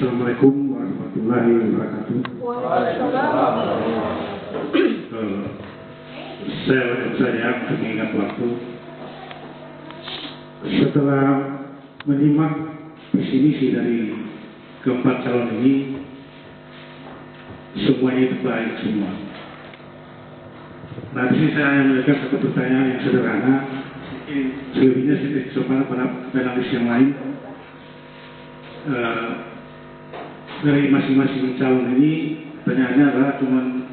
Assalamualaikum warahmatullahi wabarakatuh. Saya mengingat waktu setelah menyimak visi misi dari keempat calon ini, semuanya itu baik semua. Nah, di sini saya hanya memberikan satu pertanyaan yang sederhana. Selebihnya saya coba pada panelis yang lain. Dari masing-masing calon ini, pertanyaannya adalah cuman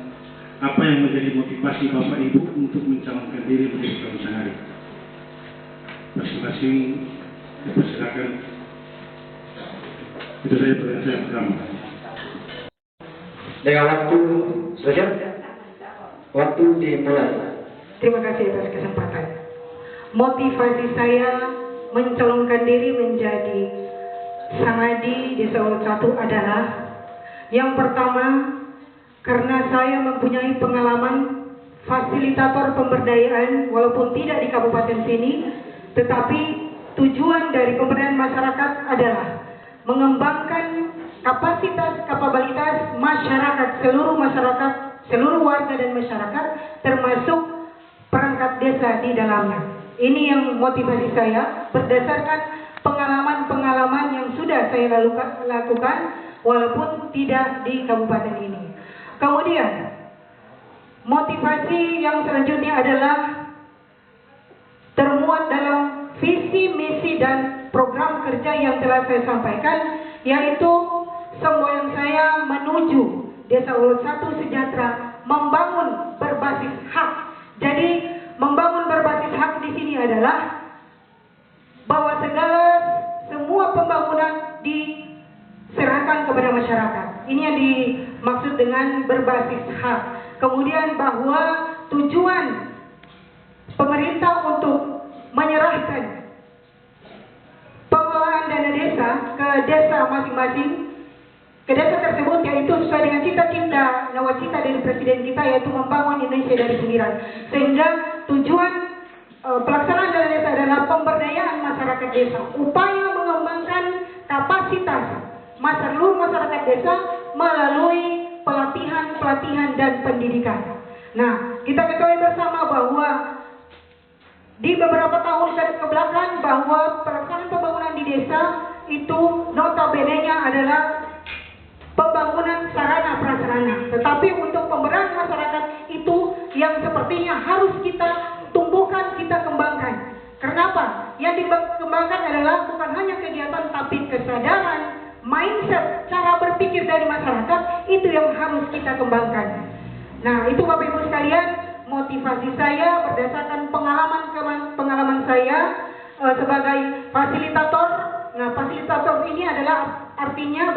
apa yang menjadi motivasi Bapak Ibu untuk mencalonkan diri menjadi calon sangari? Masing-masing dipersilakan. Itu saja pertanyaan saya pertama. Dengan waktu saja, waktu dimulai. Terima kasih atas kesempatan. Motivasi saya mencalonkan diri menjadi Sangadi Desa Ulut 1 adalah yang pertama, karena saya mempunyai pengalaman fasilitator pemberdayaan walaupun tidak di kabupaten sini, tetapi tujuan dari pemberdayaan masyarakat adalah mengembangkan kapasitas masyarakat, seluruh warga dan masyarakat, termasuk perangkat desa di dalamnya. Ini yang motivasi saya berdasarkan pengalaman-pengalaman yang sudah saya lakukan walaupun tidak di kabupaten ini. Kemudian motivasi yang selanjutnya adalah termuat dalam visi, misi, dan program kerja yang telah saya sampaikan, yaitu semboyan saya menuju Desa Ulut 1 sejahtera, membangun berbasis hak. Jadi membangun berbasis hak di sini adalah bahwa semua pembangunan diserahkan kepada masyarakat. Ini yang dimaksud dengan berbasis hak. Kemudian bahwa tujuan pemerintah untuk menyerahkan pengelolaan dana desa ke desa masing-masing, ke desa tersebut, yaitu sesuai dengan cita-cita nawacita dari Presiden kita, yaitu membangun Indonesia dari pinggiran. Sehingga tujuan pelaksanaan dana desa adalah pemberdayaan masyarakat desa, upaya mengembangkan kapasitas seluruh masyarakat desa melalui pelatihan dan pendidikan. Nah, kita ketahui bersama bahwa di beberapa tahun ke belakang bahwa pelaksanaan pembangunan di desa itu notabene-nya adalah pembangunan sarana prasarana. Tetapi untuk pemberdayaan masyarakat itu yang sepertinya harus kita tumbuhkan, kita kembangkan. Kenapa? Yang dikembangkan adalah bukan hanya kegiatan, tapi kesadaran, mindset, cara berpikir dari masyarakat, itu yang harus kita kembangkan. Nah, itu Bapak Ibu sekalian, motivasi saya berdasarkan pengalaman saya sebagai fasilitator. Nah, fasilitator ini adalah artinya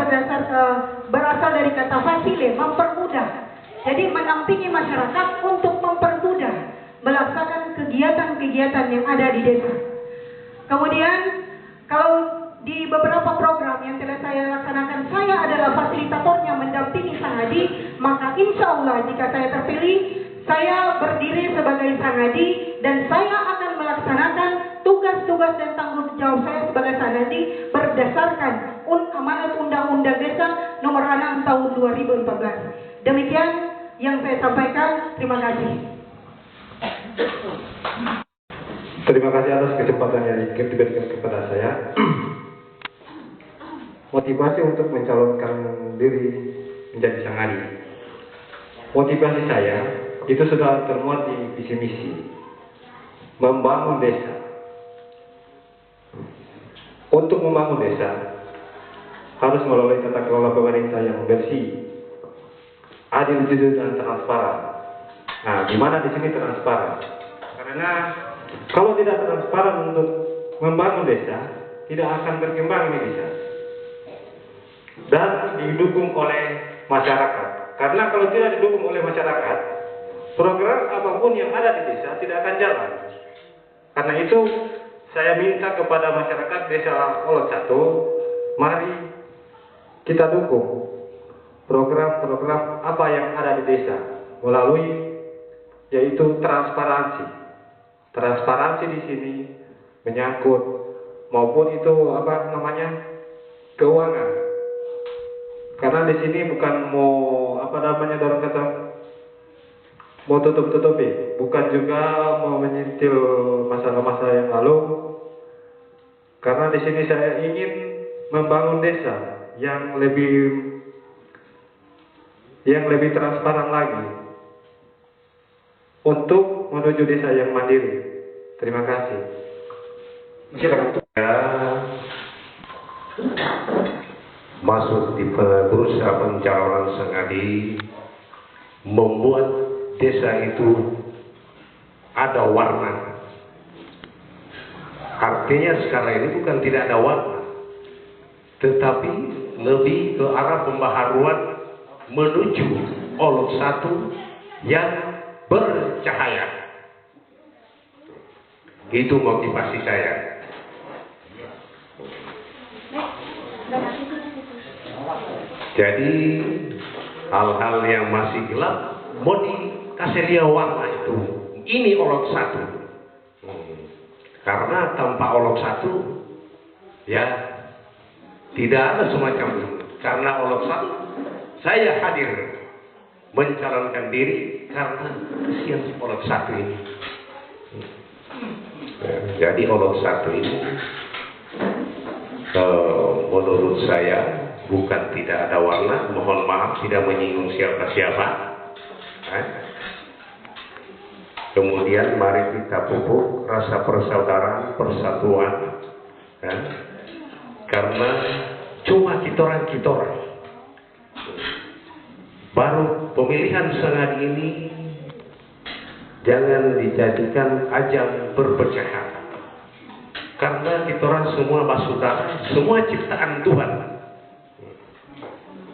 berasal dari kata fasile, mempermudah. Jadi menampingi masyarakat untuk mempermudah melaksanakan kegiatan-kegiatan yang ada di desa. Kemudian kalau di beberapa program yang telah saya laksanakan, saya adalah fasilitatornya mendampingi Sangadi, maka insya Allah jika saya terpilih, saya berdiri sebagai Sangadi dan saya akan melaksanakan tugas-tugas dan tanggung jawab saya sebagai Sangadi berdasarkan amanat Undang-Undang Desa Nomor 6 Tahun 2014. Demikian yang saya sampaikan. Terima kasih. Terima kasih atas kesempatan yang diberikan kepada saya. Motivasi untuk mencalonkan diri menjadi Sangadi. Motivasi saya itu sudah termuat di visi misi membangun desa. Untuk membangun desa harus melalui tata kelola pemerintah yang bersih, adil, jujur, dan transparan. Nah, di mana di sini transparan? Karena kalau tidak transparan untuk membangun desa, tidak akan berkembang ini desa. Dan didukung oleh masyarakat. Karena kalau tidak didukung oleh masyarakat, program apapun yang ada di desa tidak akan jalan. Karena itu, saya minta kepada masyarakat Desa Ulut 1, mari kita dukung program-program apa yang ada di desa melalui yaitu transparansi. Transparansi di sini menyangkut maupun itu keuangan. Karena di sini bukan mau apa namanya orang kata mau tutup-tutupi, bukan juga mau menyentil masalah-masalah yang lalu. Karena di sini saya ingin membangun desa yang lebih transparan lagi untuk menuju desa yang mandiri. Terima kasih. Silakan. Masuk di berusaha pencalonan Sangadi membuat desa itu ada warna. Artinya sekarang ini bukan tidak ada warna, tetapi lebih ke arah pembaharuan menuju Olok satu yang bercahaya. Itu motivasi saya. Jadi hal-hal yang masih gelap mau dikasih dia warna itu. Ini Olok satu. Karena tanpa Olok satu, ya tidak ada semacam itu. Karena Olok satu, saya hadir mencalonkan diri karena kesian Olok satu ini. Jadi Olok satu ini, menurut saya bukan tidak ada warna. Mohon maaf tidak menyinggung siapa-siapa. Kemudian mari kita pupuk rasa persaudaraan, persatuan, karena cuma kita-orang. Baru pemilihan Sangadi ini jangan dijadikan ajang perpecahan, karena kita-orang semua bersaudara, semua ciptaan Tuhan.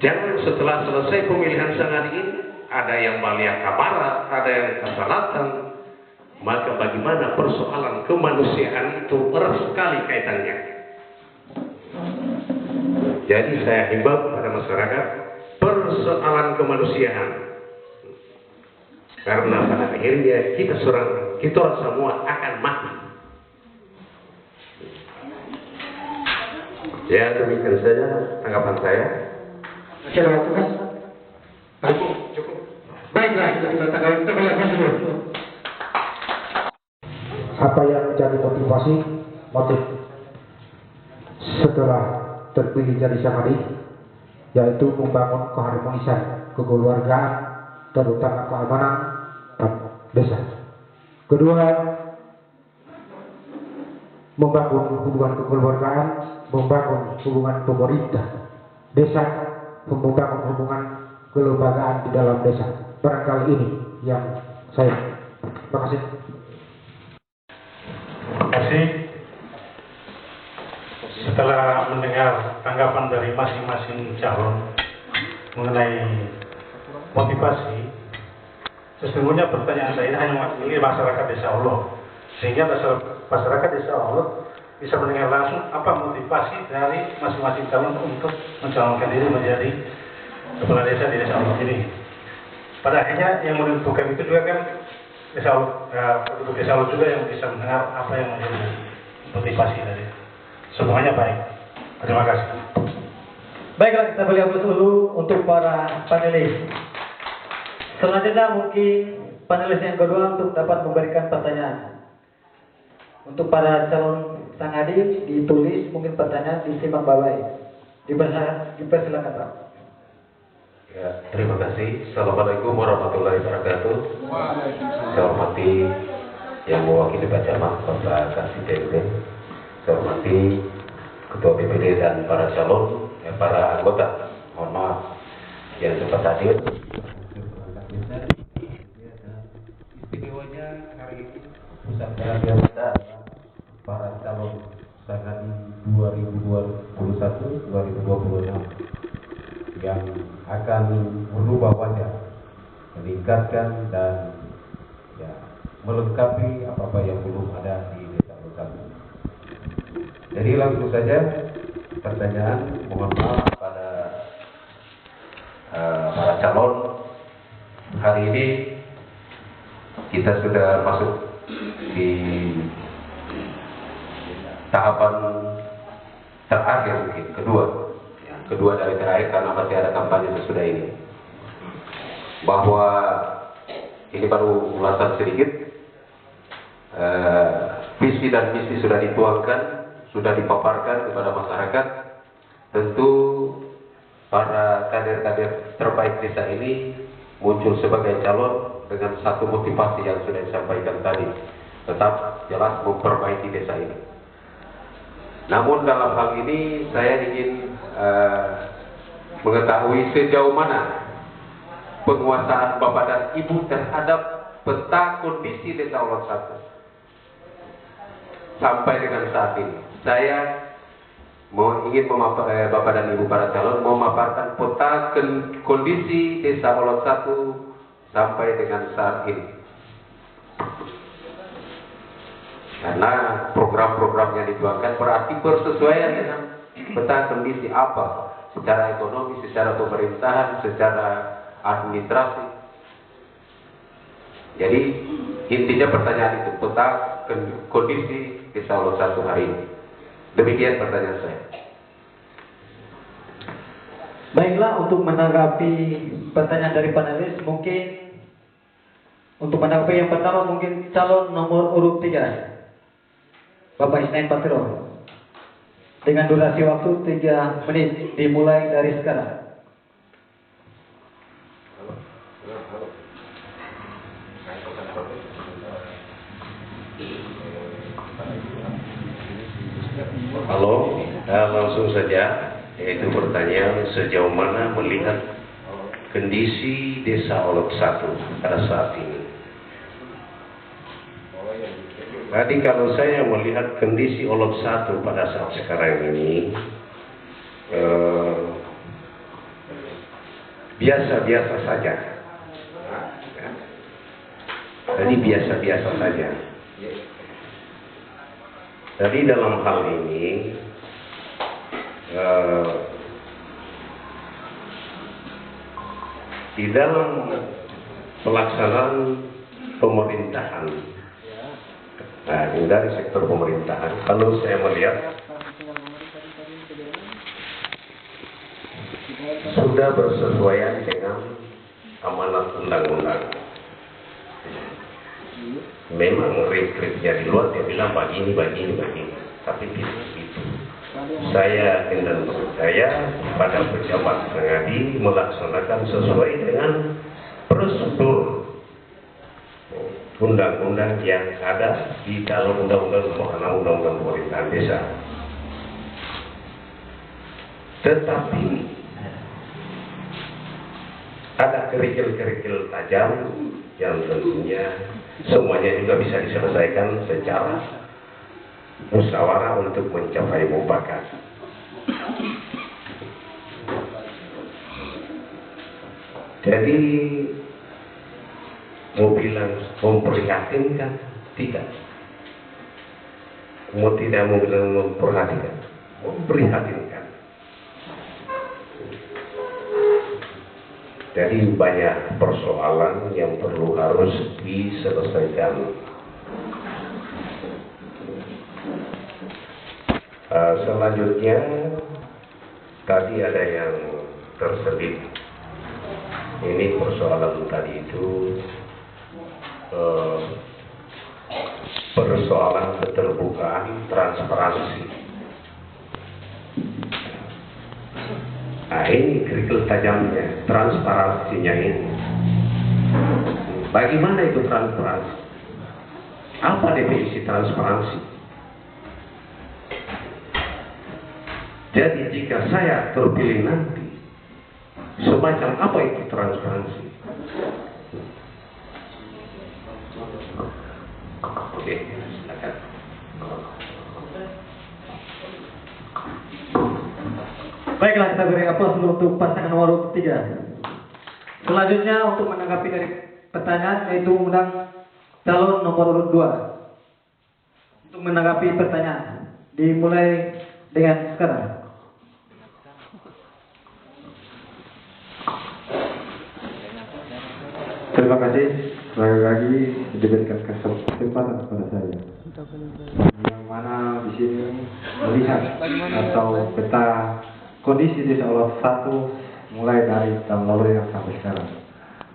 Jangan setelah selesai pemilihan Sangadi ini ada yang balik ke barat, ada yang ke selatan. Maka bagaimana persoalan kemanusiaan itu erat sekali kaitannya. Jadi saya himbau kepada masyarakat persoalan kemanusiaan. Karena pada akhirnya kita semua akan mati. Ya demikian saja tanggapan saya. Masih ada waktu kan? Cukup. Baiklah, kita tanggapan dulu. Apa yang menjadi motif setelah terpilih jadi Sangadi, yaitu membangun keharmonisan kekeluargaan, terutama keamanan desa. Kedua, membangun hubungan kekeluargaan, membangun hubungan pemerintah desa, membangun hubungan kelembagaan di dalam desa. Barangkali ini yang saya. Terima kasih. Terima kasih. Setelah mendengar tanggapan dari masing-masing calon mengenai motivasi, sesungguhnya pertanyaan saya hanya mewakili masyarakat desa Allah, sehingga masyarakat desa Allah bisa mendengar langsung apa motivasi dari masing-masing calon untuk mencalonkan diri menjadi kepala desa di desa Allah ini. Pada akhirnya yang menentukan itu juga kan penduduk desa Allah juga yang bisa mendengar apa yang menjadi motivasi dari semuanya. Baik, terima kasih. Baiklah, kita beri aplaus dulu untuk para panelis. Selanjutnya mungkin panelis yang kedua untuk dapat memberikan pertanyaan. Untuk para calon Sangadi ditulis mungkin pertanyaan disimak bawahi. Dipersilakan Pak. Ya, terima kasih. Assalamualaikum warahmatullahi wabarakatuh. Saya hormati yang mewakili Pak Camat, Bapak Kasih DPD. Saya hormati Ketua BPD dan para calon, para anggota. Mohon maaf yang sempat hadir. Istimewanya hari ini pusat perhatian kita para calon Sangadi 2021-2026 yang akan merubah wajah, meningkatkan dan ya, melengkapi apa-apa yang belum ada di desa Lusatu. Jadi langsung saja pertanyaan, mohon maaf pada para calon. Hari ini kita sudah masuk di tahapan terakhir mungkin kedua. kedua dari terakhir karena masih ada kampanye sesudah ini. Bahwa ini baru ulasan sedikit, visi dan misi sudah dituangkan, sudah dipaparkan kepada masyarakat. Tentu para kader-kader terbaik desa ini muncul sebagai calon dengan satu motivasi yang sudah disampaikan tadi, tetap jelas memperbaiki desa ini. Namun dalam hal ini saya ingin mengetahui sejauh mana penguasaan Bapak dan Ibu terhadap peta kondisi desa Olon 1 sampai dengan saat ini. Saya ingin Bapak dan Ibu para calon memaparkan peta kondisi desa Olon 1 sampai dengan saat ini. Karena program-program yang dituangkan berarti bersesuaian dengan peta kondisi apa secara ekonomi, secara pemerintahan, secara administrasi. Jadi intinya pertanyaan itu, peta kondisi desa Olon 1 hari ini. Demikian pertanyaan saya. Baiklah, untuk menanggapi pertanyaan dari panelis, mungkin untuk menanggapi yang pertama mungkin calon nomor urut 3, Bapak Isnain Patiro, dengan durasi waktu 3 menit dimulai dari sekarang. Halo, langsung saja, yaitu pertanyaan sejauh mana melihat kondisi desa Olon 1 pada saat ini. Tadi kalau saya melihat kondisi Olon 1 pada saat sekarang ini, biasa-biasa saja. Jadi biasa-biasa saja. Jadi dalam hal ini, di dalam pelaksanaan pemerintahan, nah ini dari sektor pemerintahan, kalau saya melihat sudah bersesuaian dengan amanat undang-undang. Memang rekrutnya di luar dia bilang begini, tapi tidak begitu. Saya dan percaya pada pejabat Sengadi melaksanakan sesuai dengan prosedur undang-undang yang ada di dalam undang-undang pemerintahan desa. Tetapi ada kerikil-kerikil tajam yang tentunya semuanya juga bisa diselesaikan secara musyawarah untuk mencapai mufakat. Jadi mau bilang memprihatinkan, tidak. Mau tidak mau bilang memperhatikan, memprihatinkan. Jadi banyak persoalan yang perlu harus diselesaikan. Selanjutnya tadi ada yang terselip. Ini persoalan tadi itu persoalan keterbukaan, transparansi. Nah ini kerikil tajamnya, transparansinya ini. Bagaimana itu transparansi? Apa definisi transparansi? Jadi jika saya terpilih nanti, semacam apa itu transparansi? Oke, silakan. Baiklah, kita beri aplaus untuk pasangan nomor 3. Selanjutnya untuk menanggapi dari pertanyaan yaitu undang calon nomor urut 2. Untuk menanggapi pertanyaan dimulai dengan sekarang. Terima kasih lagi diberikan kesempatan kepada saya. Yang mana di sini melihat atau peta kondisi desa Olot 1 mulai dari tahun lalu yang sampai sekarang.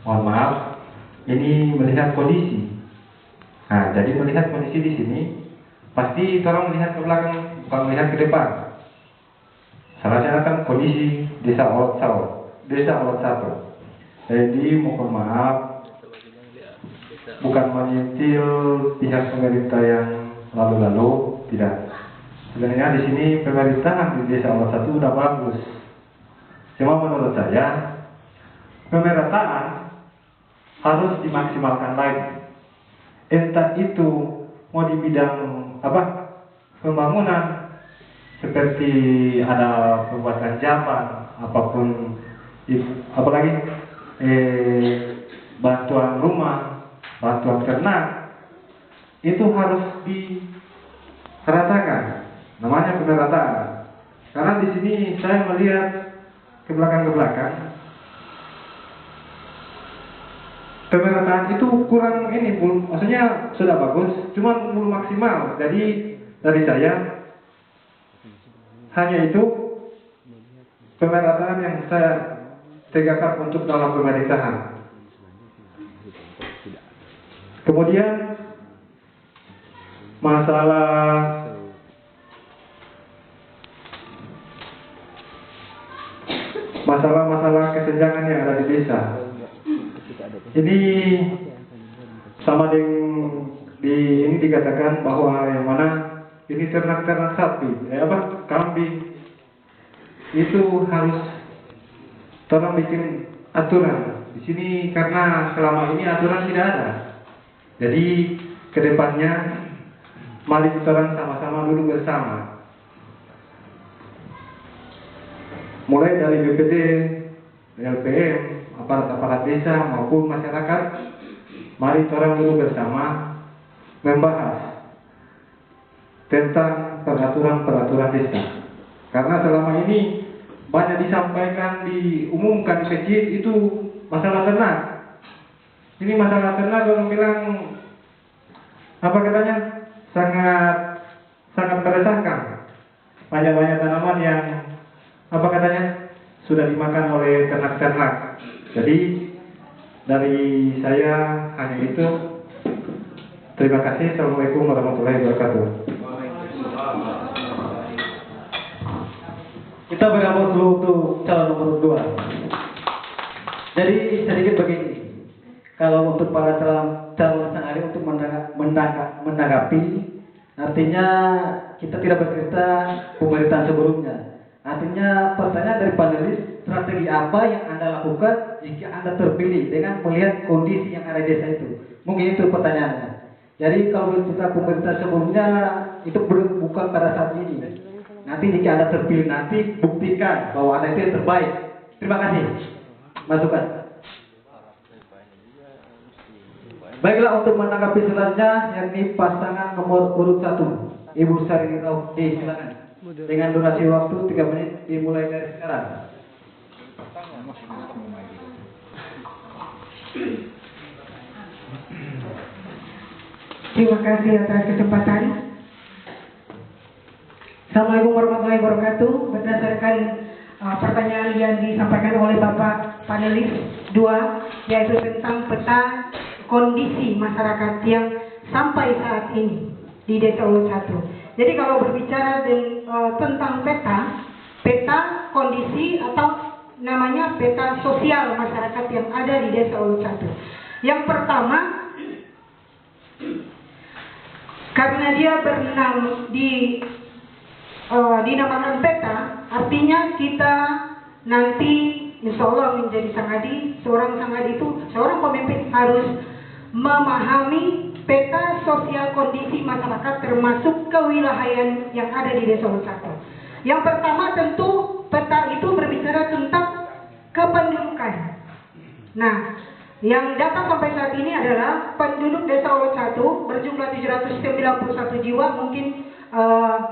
Mohon maaf, ini melihat kondisi. Nah, jadi melihat kondisi di sini, pasti orang melihat ke belakang, bukan melihat ke depan. Salah kan kondisi desa Olot 1. Jadi mohon maaf, bukan menyentil pihak pemerintah yang lalu-lalu, tidak. Sebenarnya di sini pemerintahan di desa Olot 1 udah bagus. Cuma menurut saya pemerataan harus dimaksimalkan lagi. Entah itu mau di bidang apa, pembangunan, seperti ada pembuatan jalan, apapun, apalagi bantuan rumah, bantuan ternak, itu harus diratakan. Namanya pemerataan. Karena di sini saya melihat ke belakang, pemerataan itu kurang ini, belum, maksudnya sudah bagus, cuma belum maksimal. Jadi dari saya hanya itu pemerataan yang saya tegakkan untuk dalam pemerintahan. Kemudian masalah kesenjangan yang ada di desa. Ini sama dengan ini dikatakan bahwa yang mana ini ternak sapi, kambing, itu harus tolong bikin aturan di sini karena selama ini aturan tidak ada. Jadi kedepannya mari kita sama-sama duduk bersama. Mulai dari BPD, LPM, aparat-aparat desa maupun masyarakat, mari kita duduk bersama membahas tentang peraturan desa. Karena selama ini banyak disampaikan, diumumkan di masjid itu masalah ternak. Ini masalah ternak orang bilang sangat meresahkan. Banyak tanaman yang sudah dimakan oleh ternak-ternak. Jadi dari saya hanya itu. Terima kasih. Assalamualaikum warahmatullahi wabarakatuh. Kita bergabung dulu untuk calon nomor 2. Jadi sedikit begini, kalau untuk para calon sehari untuk menanggapi, artinya kita tidak bercerita pemerintahan sebelumnya. Artinya pertanyaan dari panelis, strategi apa yang Anda lakukan jika Anda terpilih dengan melihat kondisi yang ada di desa itu? Mungkin itu pertanyaannya. Jadi kalau kita pemerintah sebelumnya itu bukan pada saat ini. Nanti jika Anda terpilih nanti buktikan bahwa Anda itu yang terbaik. Terima kasih. Masukan. Baiklah, untuk menanggapi selanjutnya yakni pasangan nomor urut 1, Ibu Sari Rauhdi, silakan. Dengan durasi waktu 3 menit dimulai dari sekarang. Terima kasih atas kesempatan. Assalamualaikum warahmatullahi wabarakatuh. Berdasarkan pertanyaan yang disampaikan oleh Bapak panelis 2, yaitu tentang peta kondisi masyarakat yang sampai saat ini di Desa Olot 1. Jadi kalau berbicara tentang peta kondisi atau namanya peta sosial masyarakat yang ada di Desa Olot 1. Yang pertama, karena dia dinamakan peta, artinya kita nanti insya Allah menjadi sangadi. Seorang pemimpin harus memahami peta sosial kondisi masyarakat termasuk kewilayahan yang ada di Desa Olot 1. Yang pertama tentu peta itu berbicara tentang kependudukan. Nah, yang data sampai saat ini adalah penduduk Desa Olot 1 berjumlah 791 jiwa, mungkin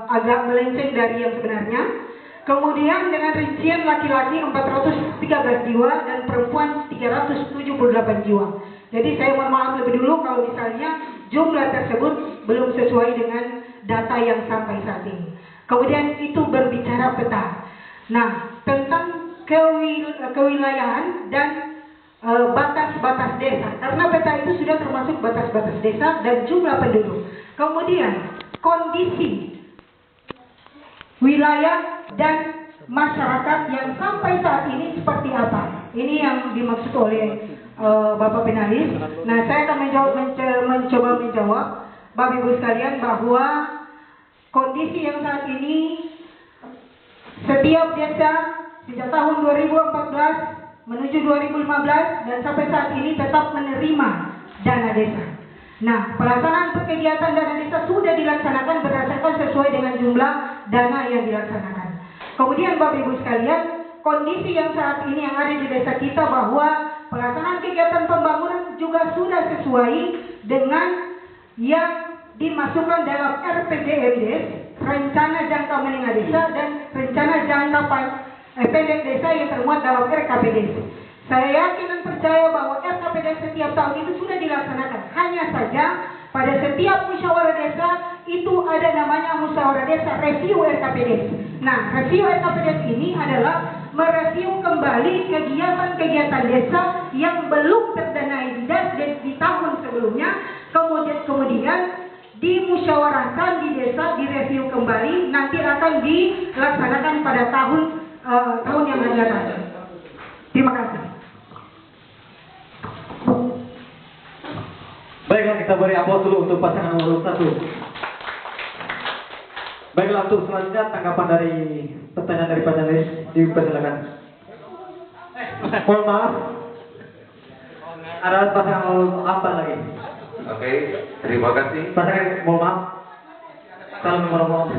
agak melenceng dari yang sebenarnya. Kemudian dengan rincian laki-laki 413 jiwa dan perempuan 378 jiwa. Jadi saya mohon maaf lebih dulu kalau misalnya jumlah tersebut belum sesuai dengan data yang sampai saat ini. Kemudian itu berbicara peta. Nah, tentang kewilayahan dan batas-batas desa, karena peta itu sudah termasuk batas-batas desa dan jumlah penduduk. Kemudian kondisi wilayah dan masyarakat yang sampai saat ini seperti apa? Ini yang dimaksud oleh Bapak Penalis. Nah, saya akan mencoba menjawab Bapak Ibu sekalian bahwa kondisi yang saat ini setiap desa sejak tahun 2014 menuju 2015 dan sampai saat ini tetap menerima dana desa. Nah, pelaksanaan kegiatan dana desa sudah dilaksanakan berdasarkan sesuai dengan jumlah dana yang dilaksanakan. Kemudian Bapak Ibu sekalian, kondisi yang saat ini yang ada di desa kita bahwa pelaksanaan kegiatan pembangunan juga sudah sesuai dengan yang dimasukkan dalam RPJMDes, Rencana Jangka Menengah Desa, dan Rencana Jangka Pendek Desa yang termuat dalam RKPDes. Saya yakin dan percaya bahwa RKPDes setiap tahun itu sudah dilaksanakan. Hanya saja pada setiap musyawarah desa itu ada namanya musyawarah desa review RKPDes. Nah, review RKPDes ini adalah mereview kembali kegiatan-kegiatan desa yang belum terdanai di tahun sebelumnya, kemudian dimusyawarahkan di desa, direview kembali, nanti akan dilaksanakan pada tahun yang akan datang. Terima kasih. Baiklah, kita beri aplaus dulu untuk pasangan nomor 1. Baiklah, untuk selanjutnya tanggapan dari pertanyaan dari panelis dipersilakan. Mohon maaf, ada pasangan nomor apa lagi? Oke, terima kasih. Pasangan, mohon maaf. Salam ngomong.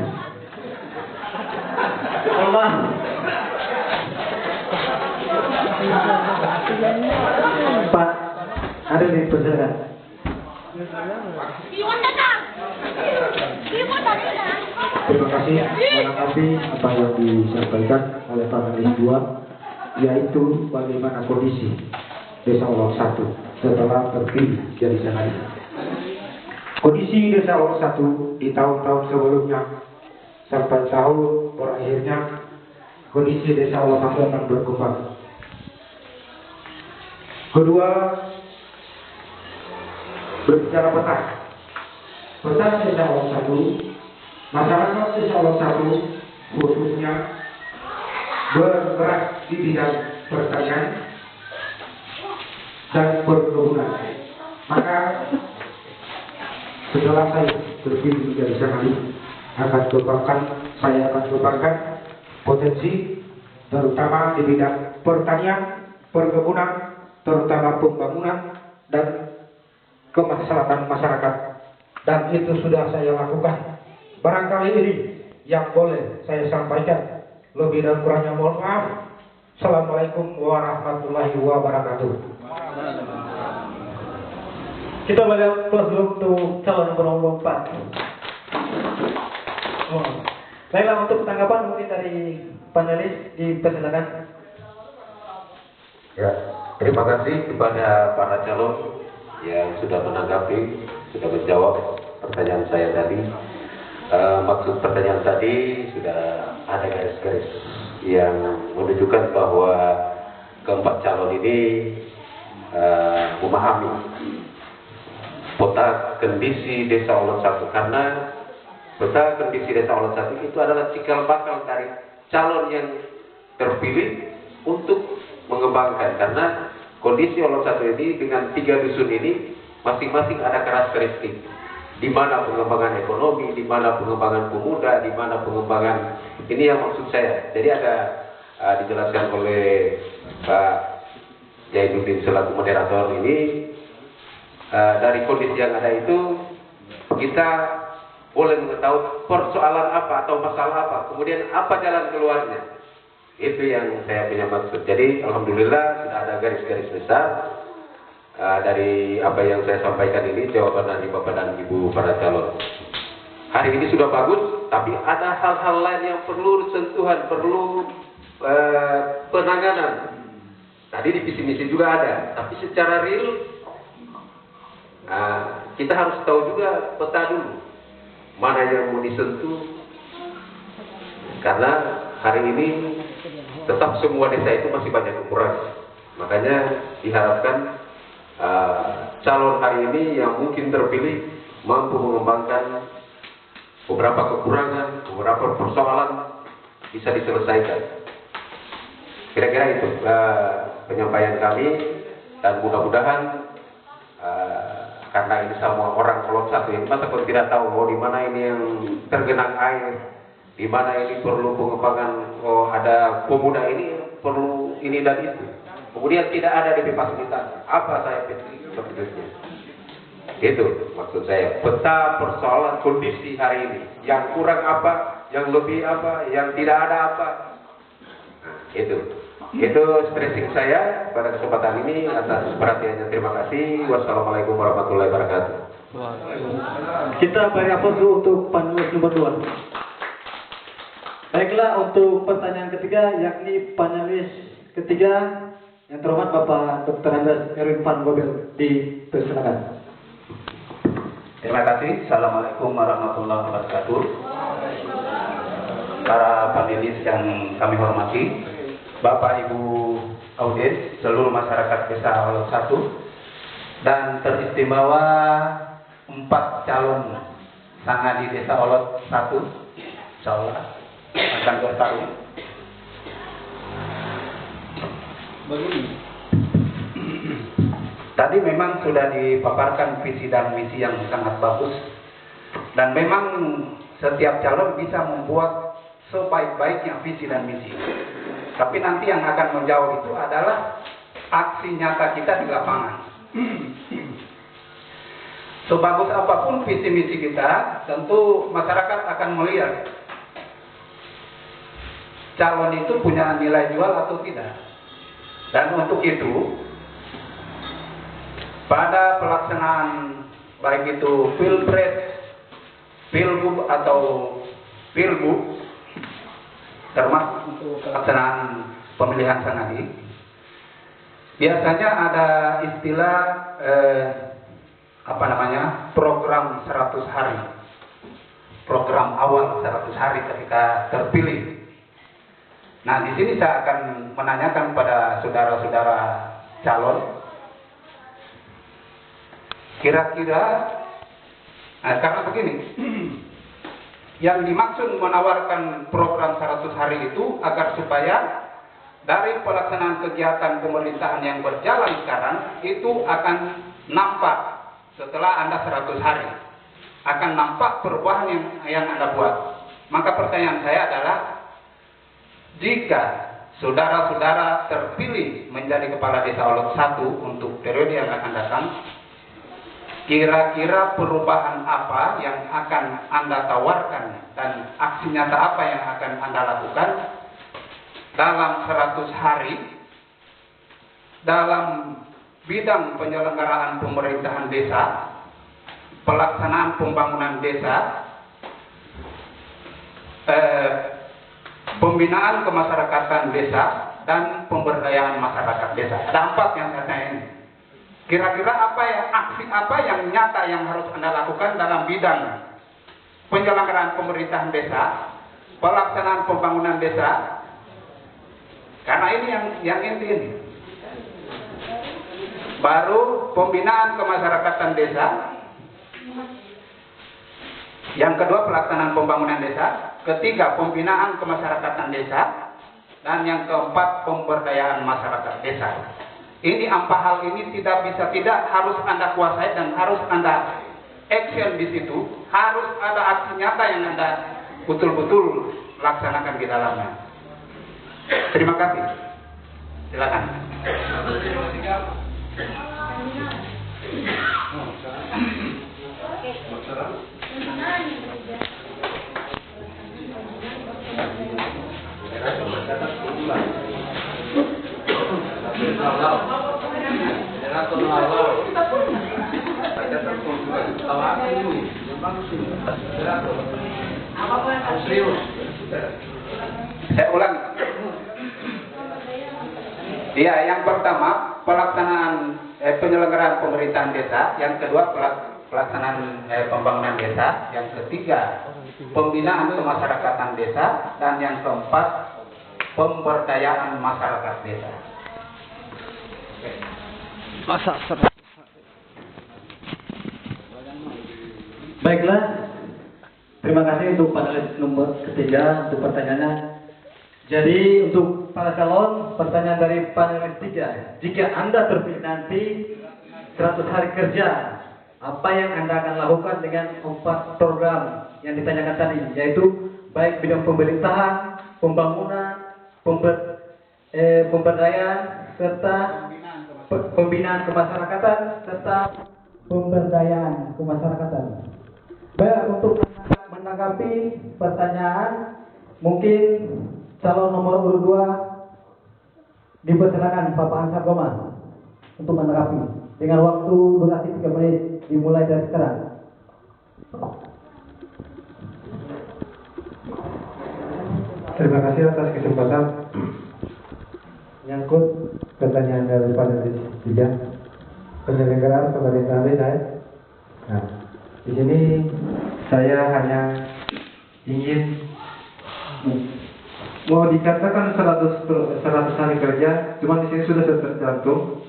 Mohon maaf. Pak, ada dipersilakan. Terima kasih menanggapi apa yang disampaikan oleh panelis 2, yaitu bagaimana kondisi Desa Olok 1 setelah terpilih jadi senadi. Kondisi Desa Olok 1 di tahun-tahun sebelumnya sampai tahun berakhirnya, kondisi Desa Olok 1 akan berkembang. Kedua, berbicara peta Desa Olok 1, masyarakat Desa Olok 1 khususnya bergerak di bidang pertanian dan perkebunan. Maka setelah saya terpilih menjadi senadi, saya akan kembangkan potensi terutama di bidang pertanian, perkebunan, terutama pembangunan dan kemaslahatan masyarakat. Dan itu sudah saya lakukan. Barangkali ini yang boleh saya sampaikan. Lebih dan kurangnya mohon maaf. Assalamualaikum warahmatullahi wabarakatuh. Kita balik plus dulu untuk calon nomor 4. Baiklah, untuk tanggapan mungkin dari panelis dipersilakan. Ya, terima kasih kepada para calon yang sudah menanggapi, sudah menjawab pertanyaan saya tadi. Maksud pertanyaan tadi sudah ada garis-garis yang menunjukkan bahwa keempat calon ini memahami peta kondisi Desa Olok 1, karena peta kondisi Desa Olok 1 itu adalah cikal bakal dari calon yang terpilih untuk mengembangkan, karena kondisi Olok 1 ini dengan 3 dusun ini masing-masing ada karakteristik, di mana pengembangan ekonomi, di mana pengembangan pemuda, di mana pengembangan, ini yang maksud saya. Jadi ada dijelaskan oleh Pak Jainuddin selaku moderator ini, dari kondisi yang ada itu kita boleh mengetahui persoalan apa atau masalah apa, kemudian apa jalan keluarnya. Itu yang saya punya maksud. Jadi alhamdulillah sudah ada garis-garis besar dari apa yang saya sampaikan ini, jawaban dari Bapak dan Ibu para calon. Hari ini sudah bagus, tapi ada hal-hal lain yang perlu sentuhan, perlu penanganan. Tadi di visi misi juga ada, tapi secara real kita harus tahu juga peta dulu mana yang mau disentuh, karena hari ini tetap semua desa itu masih banyak kekurangan. Makanya diharapkan calon hari ini yang mungkin terpilih mampu mengembangkan beberapa kekurangan, beberapa persoalan bisa diselesaikan. Kira-kira itu penyampaian kami, dan mudah-mudahan karena ini semua orang kolom satu yang masa pun tidak tahu di mana ini yang tergenang air, di mana ini perlu pengembangan, ada pemuda ini perlu ini dan itu. Kemudian tidak ada DP fasilitas. Apa saya sebetulnya? Itu maksud saya. Peta persoalan kondisi hari ini. Yang kurang apa, yang lebih apa, yang tidak ada apa. Nah, itu stressing saya pada kesempatan ini. Atas perhatiannya terima kasih. Wassalamualaikum warahmatullahi wabarakatuh. Kita beri aplaus dulu untuk panelis nomor 2. Baiklah, untuk pertanyaan ketiga, yakni panelis ketiga yang terhormat Bapak Dr. Andes Erwin Van Gobel, dipersilakan. Terima kasih. Assalamualaikum warahmatullahi wabarakatuh. Para panelis yang kami hormati, Bapak Ibu audiens, seluruh masyarakat Desa Olot 1, dan teristimewa 4 calon sanga di Desa Olot 1, insyaallah akan bertarung. Tadi memang sudah dipaparkan visi dan misi yang sangat bagus, dan memang setiap calon bisa membuat sebaik-baiknya visi dan misi. Tapi nanti yang akan menjawab itu adalah aksi nyata kita di lapangan. Sebagus apapun visi misi kita, tentu masyarakat akan melihat calon itu punya nilai jual atau tidak. Dan untuk itu, pada pelaksanaan baik itu pilpres, pilgub atau pilgub, termasuk untuk pelaksanaan pemilihan sanadi, biasanya ada istilah program 100 hari, program awal 100 hari ketika terpilih. Nah, di sini saya akan menanyakan pada saudara-saudara calon, kira-kira, karena begini, yang dimaksud menawarkan program 100 hari itu agar supaya dari pelaksanaan kegiatan pemerintahan yang berjalan sekarang itu akan nampak setelah Anda 100 hari, akan nampak perubahan yang Anda buat. Maka pertanyaan saya adalah, jika saudara-saudara terpilih menjadi kepala Desa Olot 1 untuk periode yang akan datang, kira-kira perubahan apa yang akan Anda tawarkan dan aksi nyata apa yang akan Anda lakukan dalam 100 hari dalam bidang penyelenggaraan pemerintahan desa, pelaksanaan pembangunan desa, pembinaan kemasyarakatan desa, dan pemberdayaan masyarakat desa. Ada 4 yang saya tanya ini. Kira-kira aksi apa yang nyata yang harus Anda lakukan dalam bidang penyelenggaraan pemerintahan desa, pelaksanaan pembangunan desa, karena ini yang inti ini. Baru pembinaan kemasyarakatan desa, yang kedua pelaksanaan pembangunan desa, ketiga pembinaan kemasyarakatan desa, dan yang keempat pemberdayaan masyarakat desa. Ini 4 hal ini tidak harus Anda kuasai dan harus Anda action di situ, harus ada aksi nyata yang Anda betul-betul laksanakan di dalamnya. Terima kasih. Silakan. Saya ulang. Ya, yang pertama pelaksanaan penyelenggaraan pemerintahan desa, yang kedua pelaksanaan pembangunan desa, yang ketiga pembinaan kemasyarakatan desa, dan yang keempat pemberdayaan masyarakat desa. Baiklah, terima kasih untuk panelis nomor ketiga untuk pertanyaannya. Jadi untuk para calon, pertanyaan dari panelis 3, jika Anda terpilih nanti 100 hari kerja, apa yang Anda akan lakukan dengan 4 program yang ditanyakan tadi, yaitu baik bidang pemerintahan, pembangunan, pemberdayaan, serta pembinaan kemasyarakatan, serta pemberdayaan kemasyarakatan. Baik, untuk menanggapi pertanyaan, mungkin calon nomor urut 2 dipersilakan Bapak Ansar Goma untuk menanggapi dengan waktu durasi 3 menit dimulai dari sekarang. Terima kasih atas kesempatan menyangkut pertanyaan dari panelis 3 penyelenggaraan pemerintahan desa. Nah, di sini saya hanya ingin mau dikatakan 100 hari kerja, cuma di sini sudah tercantum.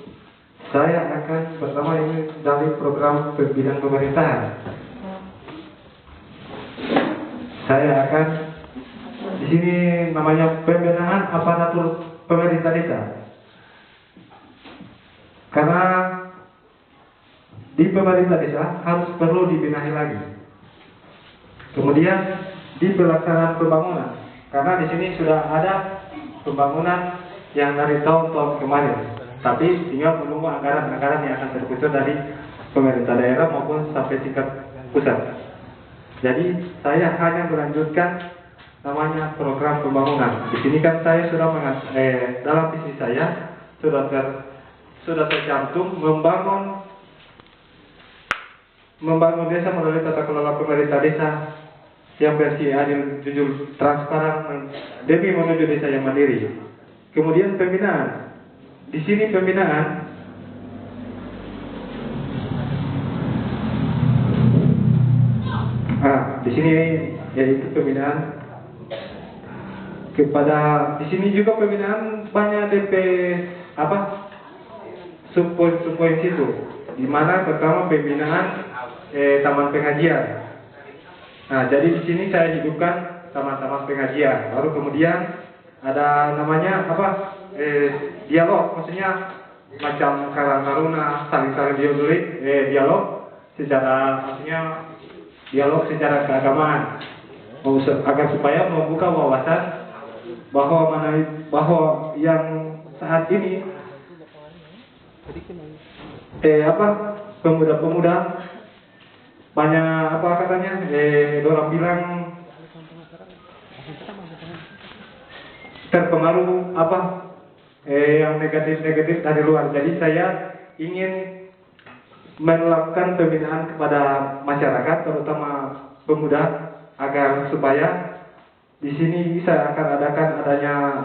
Saya akan pertama ini dari program bidang pemerintahan. Saya akan di sini namanya pembenahan aparatur pemerintah desa. Karena di pemerintah desa harus perlu dibenahi lagi. Kemudian di pelaksanaan pembangunan, karena di sini sudah ada pembangunan yang dari tahun-tahun kemarin, tapi tinggal menunggu anggaran-anggaran yang akan terkucur dari pemerintah daerah maupun sampai tingkat pusat. Jadi saya hanya melanjutkan namanya program pembangunan. Di sini kan saya sudah dalam visi saya sudah tercantum membangun desa melalui tata kelola pemerintah desa yang bersih, adil, jujur, transparan demi menuju desa yang mandiri. Kemudian pembinaan. Di sini pembinaan di sini yaitu pembinaan kepada di sini juga pembinaan banyak DP subpoin situ. Di mana pertama pembinaan taman pengajian. Nah, jadi di sini saya hidupkan taman-taman pengajian. Baru kemudian ada namanya dialog, maksudnya macam karang taruna saling dialog secara dialog secara keagamaan agar supaya membuka wawasan bahwa yang saat ini pemuda-pemuda banyak orang bilang terpengaruh yang negatif-negatif dari luar. Jadi saya ingin melakukan pembinaan kepada masyarakat, terutama pemuda, agar supaya di sini bisa akan adanya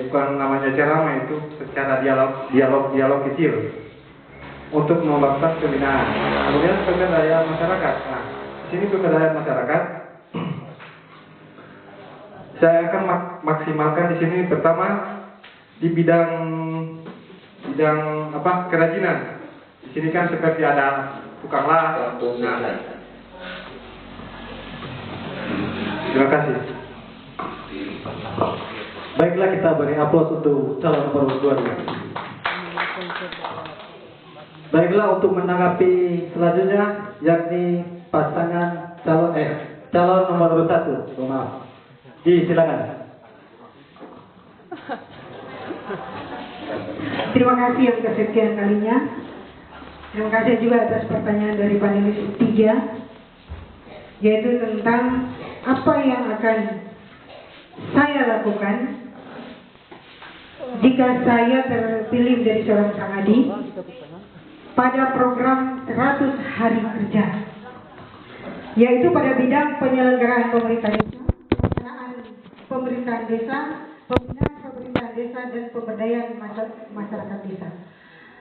bukan namanya ceramah, itu secara dialog kecil untuk melakukan pembinaan. Kemudian pemberdayaan masyarakat. Nah, di sini pemberdayaan masyarakat saya akan maksimalkan di sini pertama di bidang kerajinan. Di sini kan seperti ada tukang las. Nah, terima kasih. Baiklah, kita beri aplaus untuk calon nomor 2. Baiklah, untuk menanggapi selanjutnya yakni pasangan calon nomor 1. Maaf. Silakan. Terima kasih yang kesekian kalinya. Terima kasih juga atas pertanyaan dari panelis 3, yaitu tentang apa yang akan saya lakukan jika saya terpilih menjadi seorang sangadi pada program 100 hari kerja, yaitu pada bidang penyelenggaraan pemerintah desa, pelaksanaan pemerintahan desa, pembinaan pemerintahan desa, dan pemberdayaan masyarakat desa.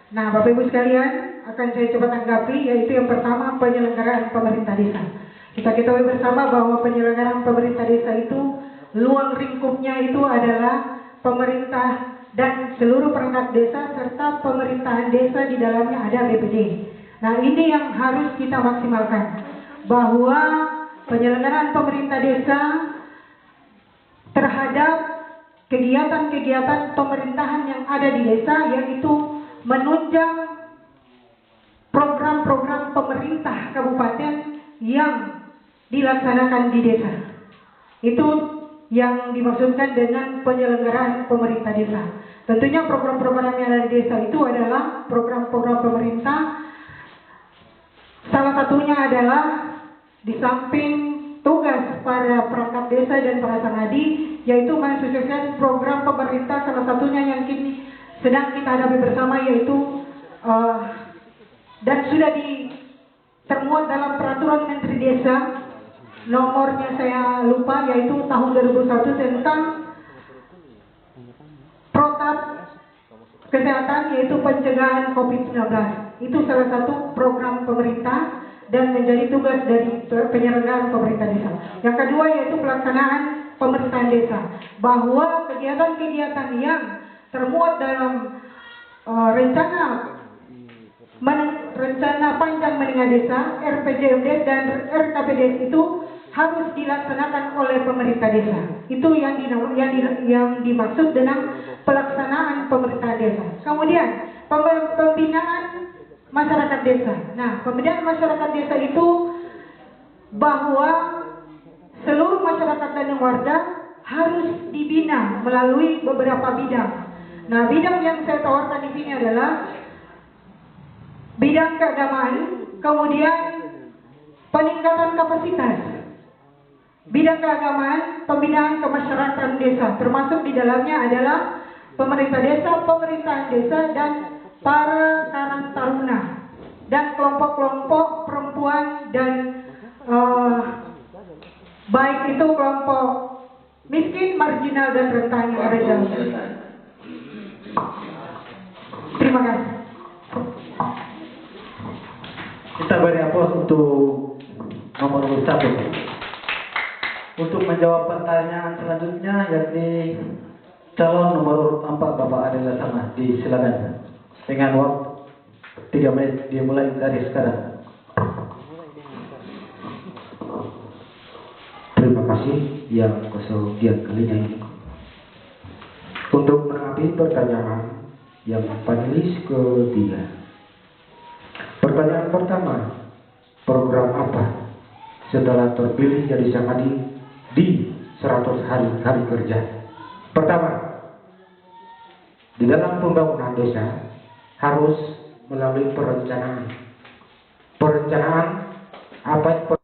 Nah, Bapak Ibu sekalian, akan saya coba tanggapi, yaitu yang pertama penyelenggaraan pemerintah desa. Kita ketahui bersama bahwa penyelenggaraan pemerintah desa itu luang lingkupnya itu adalah pemerintah dan seluruh perangkat desa serta pemerintahan desa di dalamnya ada BPD. Nah, ini yang harus kita maksimalkan, bahwa penyelenggaraan pemerintah desa terhadap kegiatan-kegiatan pemerintahan yang ada di desa, yaitu menunjang program-program pemerintah kabupaten yang dilaksanakan di desa. Itu yang dimaksudkan dengan penyelenggaraan pemerintah desa. Tentunya program-program yang ada di desa itu adalah program-program pemerintah. Salah satunya adalah di samping tugas para perangkat desa dan para sangadi, yaitu mensukseskan program pemerintah, salah satunya yang kini sedang kita hadapi bersama, yaitu dan sudah termuat dalam peraturan Menteri Desa, nomornya saya lupa, yaitu tahun 2001 tentang protap kesehatan, yaitu pencegahan COVID-19. Itu salah satu program pemerintah dan menjadi tugas dari penyelenggaraan pemerintah desa. Yang kedua yaitu pelaksanaan pemerintahan desa, bahwa kegiatan-kegiatan yang termuat dalam rencana panjang menengah desa, RPJMD dan RKPD itu harus dilaksanakan oleh pemerintah desa. Itu yang dimaksud dengan pelaksanaan pemerintahan desa. Kemudian pembinaan masyarakat desa. Nah, pembinaan masyarakat desa itu bahwa seluruh masyarakat dan warga harus dibina melalui beberapa bidang. Nah, bidang yang saya tawarkan di sini adalah bidang keagamaan, kemudian peningkatan kapasitas. Bidang keagamaan, pembinaan kemasyarakatan desa, termasuk di dalamnya adalah pemerintah desa, pemerintahan desa, dan para karang taruna dan kelompok-kelompok perempuan dan baik itu kelompok miskin, marginal, dan rentan yang ada di dalam desa. Terima kasih. Kita beri aplaus untuk nomor 1. Untuk menjawab pertanyaan selanjutnya, yakni calon nomor 4 Bapak Adela Sama, disilakan dengan waktu 3 menit dimulai dari sekarang. Terima kasih yang kesekian kalinya ini. Untuk menanggapi pertanyaan yang panelis ketiga. Pertanyaan pertama, program apa setelah terpilih jadi sangadi di 100 hari kerja? Pertama, di dalam pembangunan desa harus melalui perencanaan. Perencanaan apa